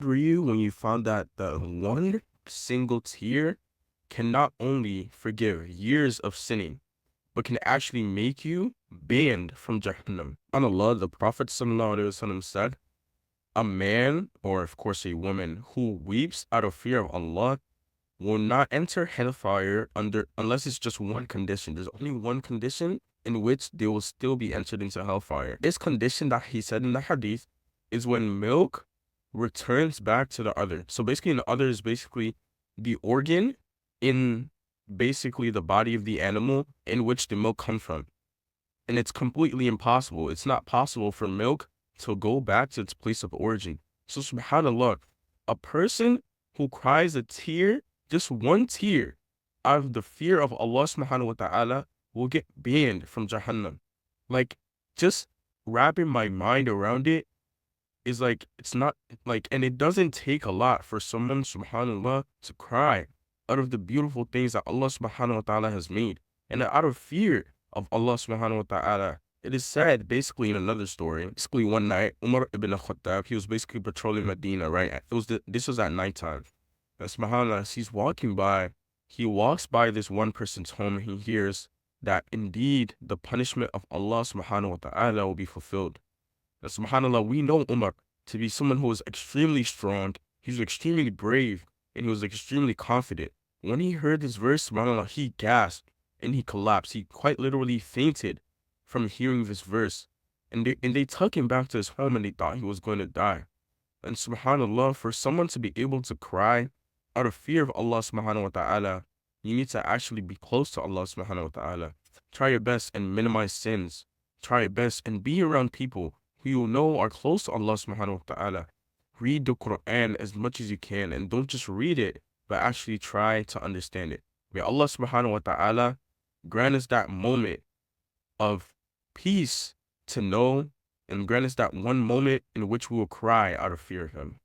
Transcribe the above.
for you when you found that the one single tear can not only forgive years of sinning, but can actually make you banned from Jahannam. On Allah, the Prophet ﷺ said, a man, or of course a woman, who weeps out of fear of Allah will not enter hellfire unless it's just one condition. There's only one condition in which they will still be entered into hellfire. This condition that he said in the hadith is when milk returns back to the other. So basically, the other is basically the organ in basically the body of the animal in which the milk comes from. And it's completely impossible. It's not possible for milk to go back to its place of origin. So subhanAllah, a person who cries a tear, just one tear, out of the fear of Allah subhanahu wa ta'ala will get banned from Jahannam. Like, just wrapping my mind around it is like, it's not like, and it doesn't take a lot for someone, subhanAllah, to cry out of the beautiful things that Allah subhanahu wa ta'ala has made. And out of fear of Allah subhanahu wa ta'ala. It is said basically in another story, basically one night, Umar ibn al-Khattab, he was basically patrolling Medina, right? This was at nighttime. And subhanAllah, as he's walking by, he walks by this one person's home and he hears that indeed the punishment of Allah subhanahu wa ta'ala will be fulfilled. And subhanAllah, we know Umar to be someone who was extremely strong, he was extremely brave, and he was extremely confident. When he heard this verse, subhanAllah, he gasped and he collapsed. He quite literally fainted from hearing this verse. And they took him back to his home and they thought he was going to die. And subhanAllah, for someone to be able to cry out of fear of Allah subhanahu wa ta'ala, you need to actually be close to Allah subhanahu wa ta'ala. Try your best and minimize sins. Try your best and be around people who you know are close to Allah subhanahu wa ta'ala. Read the Qur'an as much as you can and don't just read it, but actually try to understand it. May Allah subhanahu wa ta'ala grant us that moment of peace to know and grant us that one moment in which we will cry out of fear of Him.